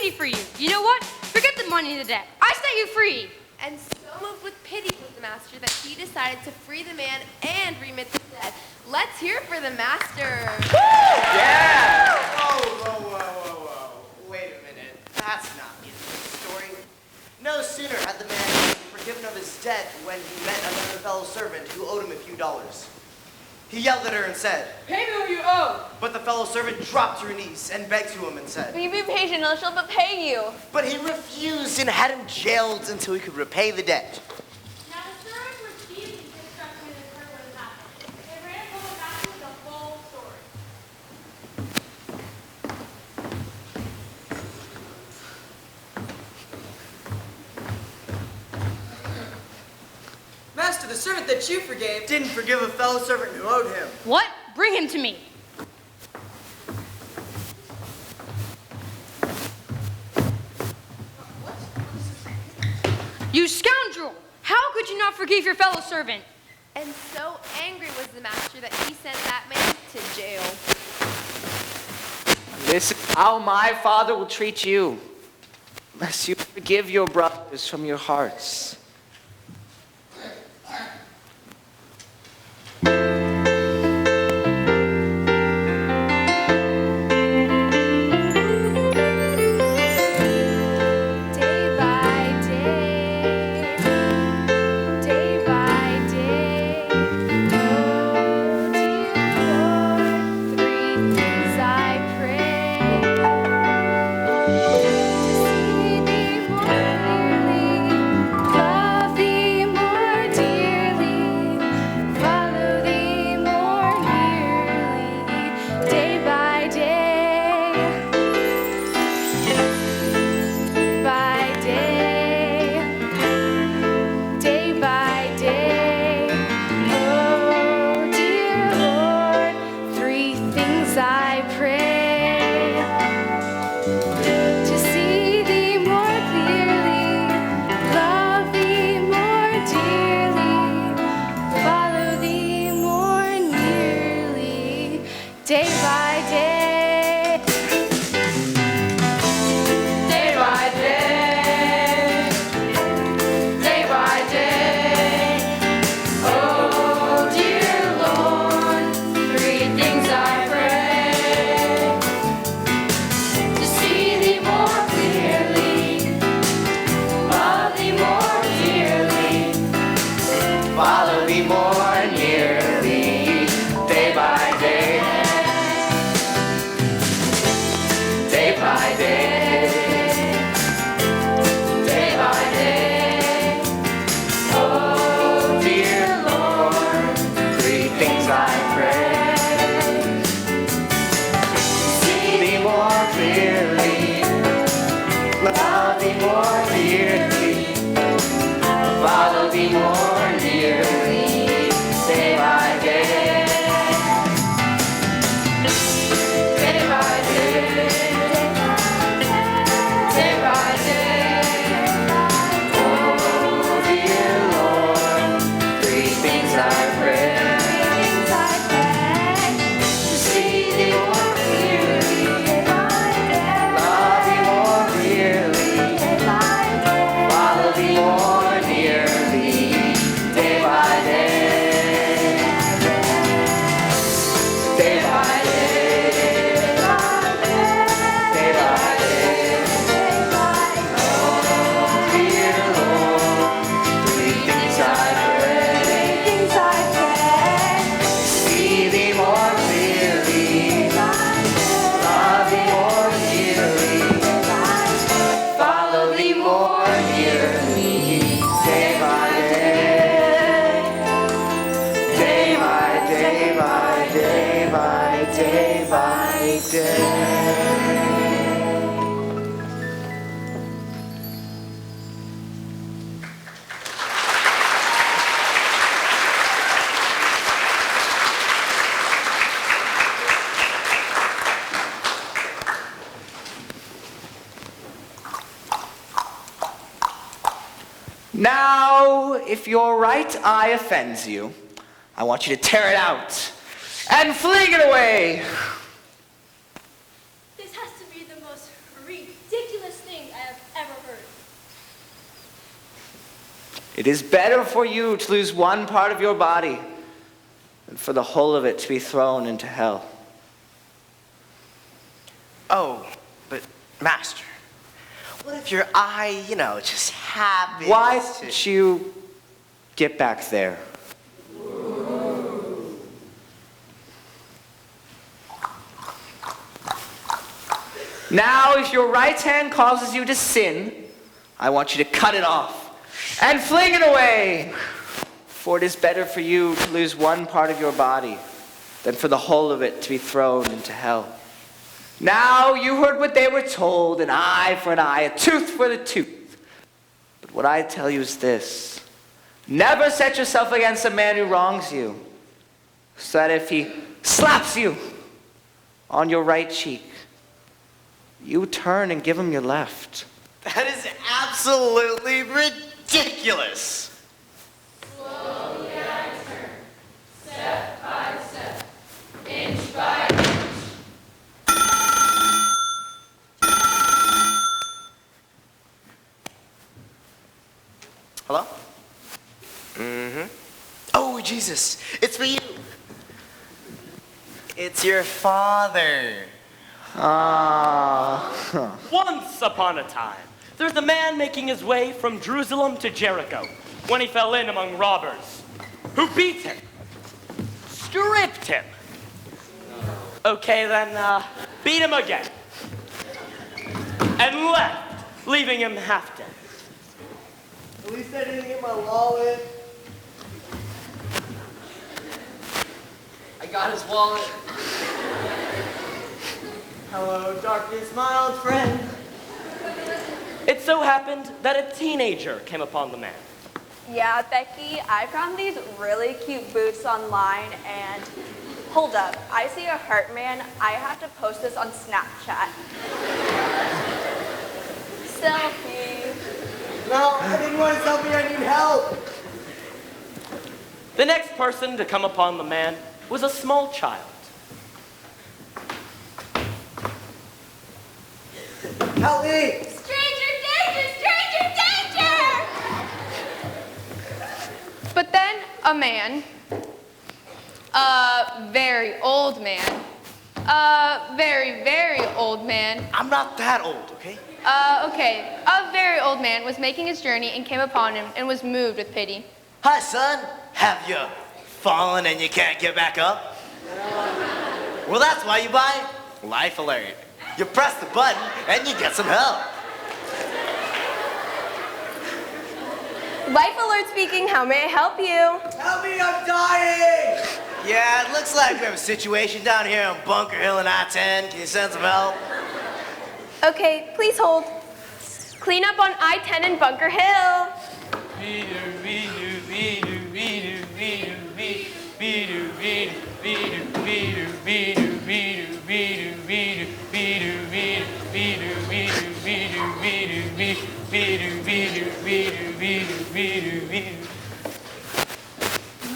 pity for you. You know what? Forget the money and the debt. I set you free. And so moved with pity was the master that he decided to free the man and remit the debt. Let's hear it for the master. Woo! Yeah! Whoa. Wait a minute. That's not the end of the story. No sooner had the man been forgiven of his debt when he met another fellow servant who owed him a few dollars. He yelled at her and said, "Pay me what you owe." But the fellow servant dropped to her knees and begged to him and said, "Be patient, I shall but pay you." But he refused and had him jailed until he could repay the debt. Now the servants were seized and instructed when it heard what had happened. They ran home and back with the whole story. Master, the servant that you forgave Didn't forgive a fellow servant who owed him. What? Bring him to me. You scoundrel! How could you not forgive your fellow servant? And so angry was the master that he sent that man to jail. This is how my Father will treat you, unless you forgive your brothers from your hearts. Now, if your right eye offends you, I want you to tear it out and fling it away. This has to be the most ridiculous It is better for you to lose one part of your body than for the whole of it to be thrown into hell. Oh, but Master, what if your eye, just happens Why to... don't you get back there? Now, if your right hand causes you to sin, I want you to cut it off and fling it away. For it is better for you to lose one part of your body than for the whole of it to be thrown into hell. Now, you heard what they were told, an eye for an eye, a tooth for the tooth. But what I tell you is this: never set yourself against a man who wrongs you, so that if he slaps you on your right cheek, you turn and give him your left. That is absolutely ridiculous. Slowly I turn, step by step, inch by inch. Hello? Mm-hmm. Oh, Jesus, it's for you. It's your father. Ah. Once upon a time, there's a man making his way from Jerusalem to Jericho when he fell in among robbers who beat him, stripped him. Okay, then beat him again and left, leaving him half dead. At least I didn't get my wallet. I got his wallet. Hello, darkness, my old friend. It so happened that a teenager came upon the man. Yeah, Becky, I found these really cute boots online and hold up, I see a heart man. I have to post this on Snapchat. Selfie. No, I didn't want to help you. I need help. The next person to come upon the man was a small child. Help me. Stranger danger! Stranger danger! But then a man, a very old man, a very, very old man, I'm not that old, okay? a very old man was making his journey and came upon him and was moved with pity. Hi, son. Have you fallen and you can't get back up? Well, that's why you buy Life Alert. You press the button and you get some help. Life Alert speaking, how may I help you? Help me, I'm dying! Yeah, it looks like we have a situation down here on Bunker Hill and I-10. Can you send some help? Okay, please hold. Clean up on I-10 in Bunker Hill.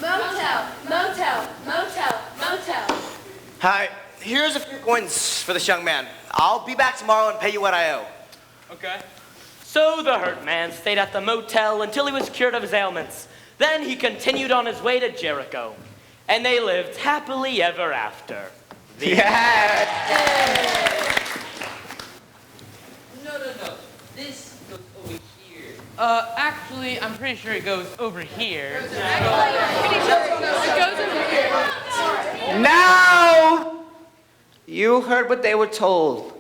Motel, motel, motel, motel. Hi, here's a few coins for this young man. I'll be back tomorrow and pay you what I owe. Okay. So the hurt man stayed at the motel until he was cured of his ailments. Then he continued on his way to Jericho. And they lived happily ever after. Yeah. No. This goes over here. Actually, I'm pretty sure it goes over here. Now, you heard what they were told.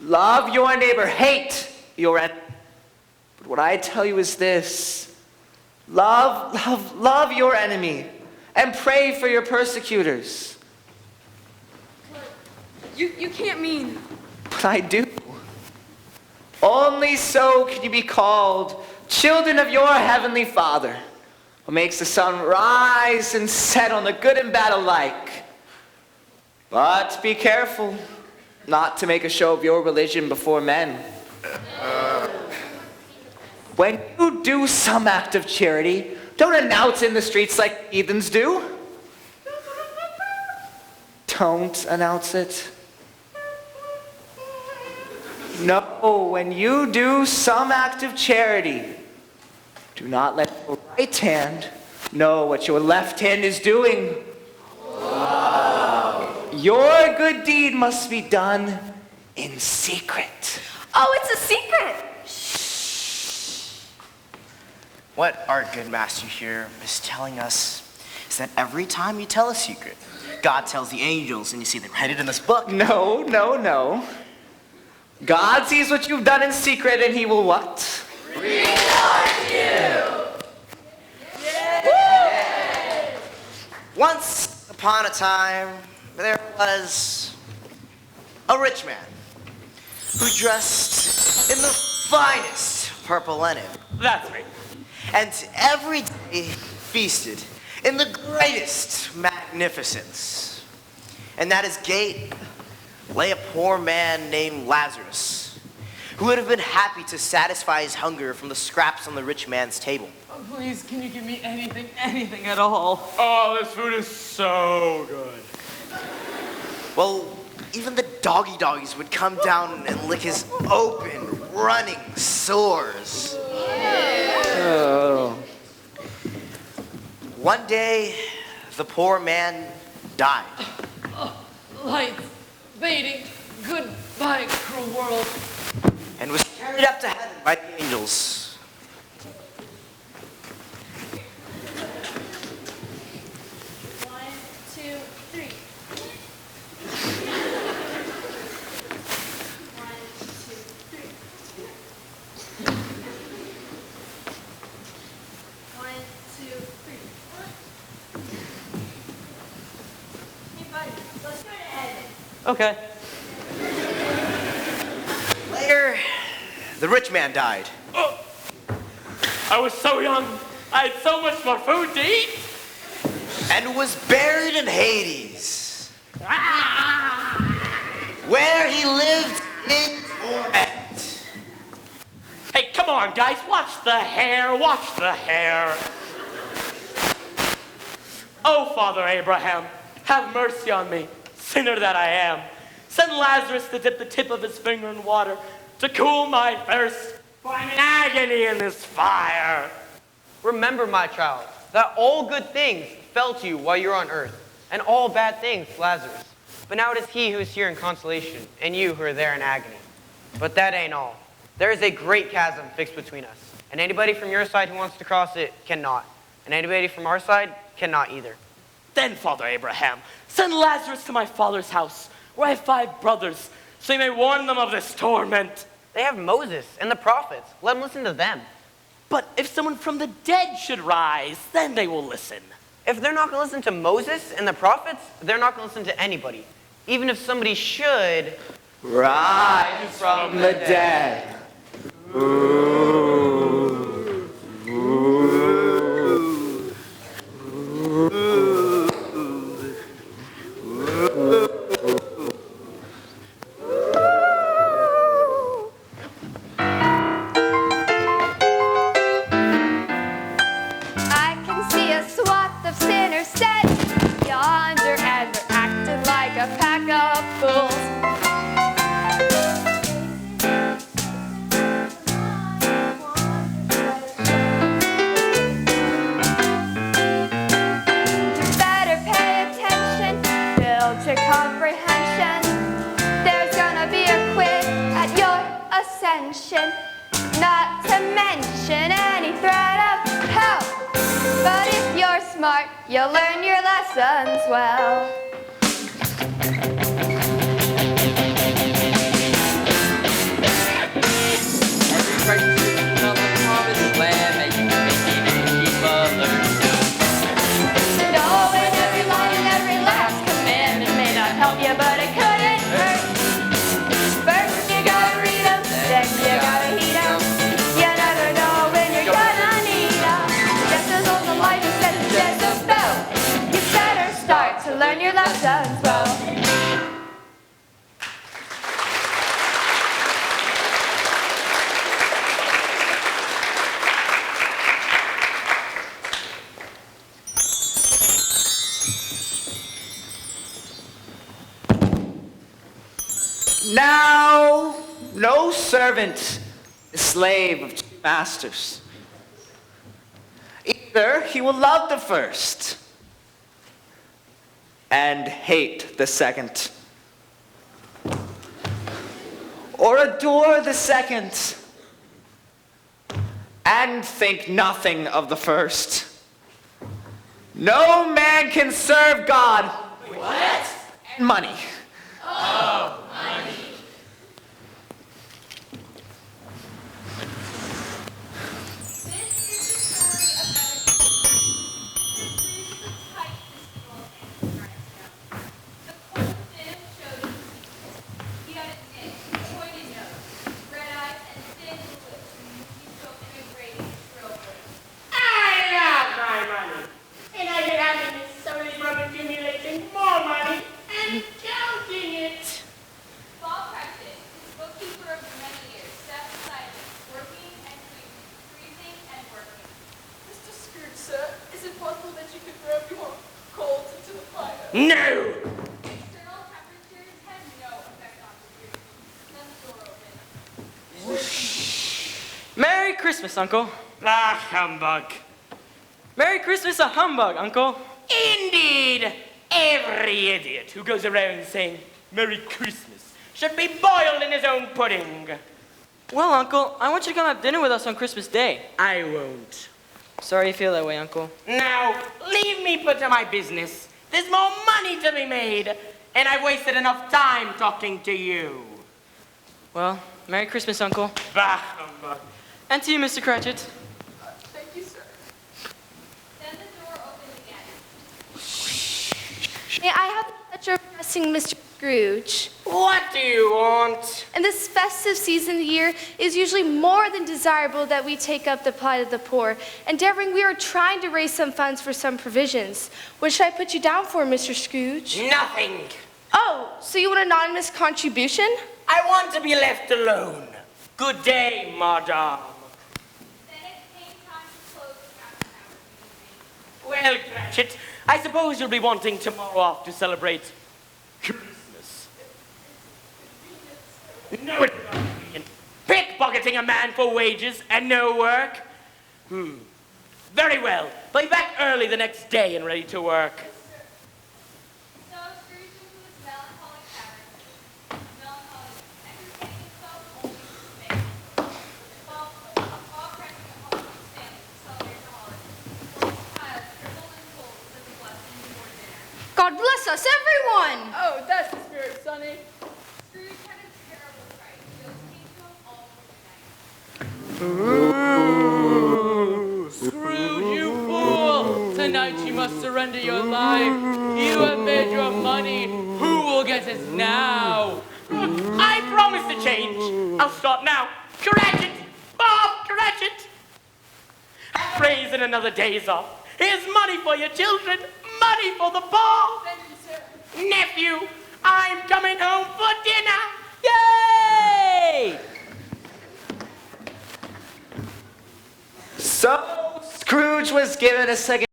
Love your neighbor, hate your enemy. But what I tell you is this: love your enemy, and pray for your persecutors. You can't mean... But I do. Only so can you be called children of your heavenly Father, who makes the sun rise and set on the good and bad alike. But be careful not to make a show of your religion before men. When you do some act of charity, don't announce it in the streets like heathens do. Don't announce it. No, when you do some act of charity, Do not let your right hand know what your left hand is doing. Your good deed must be done in secret. Oh, it's a secret. What our good master here is telling us is that every time you tell a secret, God tells the angels, and you see they write it in this book. No, no, no. God sees what you've done in secret, and he will what? Once upon a time, there was a rich man who dressed in the finest purple linen, That's me. and every day feasted in the greatest magnificence. And at his gate lay a poor man named Lazarus, who would have been happy to satisfy his hunger from the scraps on the rich man's table. Oh, please, can you give me anything at all? Oh, this food is so good. Well, even the doggies would come down and lick his open, running sores. Oh. One day, the poor man died. Lights, fading, goodbye, cruel world. And was carried up to heaven by the angels. One, two, three. One, two, three. One, two, three. Hey, buddy, let's go to heaven. Okay. Later, the rich man died. I was so young. I had so much more food to eat. And was buried in Hades, where he lived in torment. Hey, come on, guys. Watch the hair. Watch the hair. Oh, Father Abraham, have mercy on me, sinner that I am. Send Lazarus to dip the tip of his finger in water to cool my thirst, for I'm in agony in this fire. Remember, my child, that all good things fell to you while you were on earth, and all bad things to Lazarus. But now it is he who is here in consolation, and you who are there in agony. But that ain't all. There is a great chasm fixed between us, and anybody from your side who wants to cross it cannot, and anybody from our side cannot either. Then, Father Abraham, send Lazarus to my father's house, where I have 5 brothers, so you may warn them of this torment. They have Moses and the prophets. Let them listen to them. But if someone from the dead should rise, then they will listen. If they're not going to listen to Moses and the prophets, they're not going to listen to anybody. Even if somebody should. Rise from the dead. I can see a swath of sinners standing yonder, and they're acting like a pack of fools. You better pay attention, build your comprehension. There's gonna be a quiz at your ascension, not to mention any threat of help. But if you're smart, you'll learn your lessons well. Knowing every law and every last commandment may not help you, but it couldn't hurt. First you gotta read 'em, then you gotta heed 'em. You never know when you're gonna need 'em. Just as old as life is said to Jezebel, you better start to learn your lessons well. Now, no servant is slave of 2 masters. Either he will love the first and hate the second, or adore the second and think nothing of the first. No man can serve God. What? And money. Oh, money. I love my money. And I get happiness solely from accumulating more money and counting it. Bob Prentice, bookkeeper of many years, sat beside him, working and freezing and working. Mr. Scrooge, sir, is it possible that you could throw a few more coals into the fire? No! External temperatures had no effect on Scrooge. Then the door opened. Merry Christmas, Uncle. Ah, humbug. Merry Christmas, a humbug, Uncle. Indeed, every idiot who goes around saying Merry Christmas should be boiled in his own pudding. Well, Uncle, I want you to come have dinner with us on Christmas Day. I won't. Sorry you feel that way, Uncle. Now, leave me put to my business. There's more money to be made, and I've wasted enough time talking to you. Well, Merry Christmas, Uncle. Bah, humbug. And to you, Mr. Cratchit. Thank you, sir. Then the door opened again. May I have the pleasure of addressing Mr. Scrooge? What do you want? In this festive season of the year, it is usually more than desirable that we take up the plight of the poor. Endeavoring, we are trying to raise some funds for some provisions. What should I put you down for, Mr. Scrooge? Nothing. Oh, so you want an anonymous contribution? I want to be left alone. Good day, madame. Then it came time to close the captain hour. Well, Cratchit, I suppose you'll be wanting tomorrow off to celebrate Christmas. No, it's not convenient. Pickpocketing a man for wages and no work? Very well. Be back early the next day and ready to work. So Scrooge went to his melancholy tavern. Melancholy, entertaining himself only with his family. While pressing home with his family to celebrate the holiday. For his child crippled and cold said the blessing before dinner. God bless us, everyone! Oh, that's the spirit, Sonny. Scrooge had a terrible fright. Ghosts came to him all through the night. Scrooge, you fool! Tonight you must surrender your life. You have made your money. Who will get it now? I promise to change. I'll start now. Cratchit! Bob, Cratchit! Praise in another day's off. Here's money for your children. Money for the ball. Thank you, sir. Nephew, I'm coming home for dinner. Yay! So Scrooge was given a second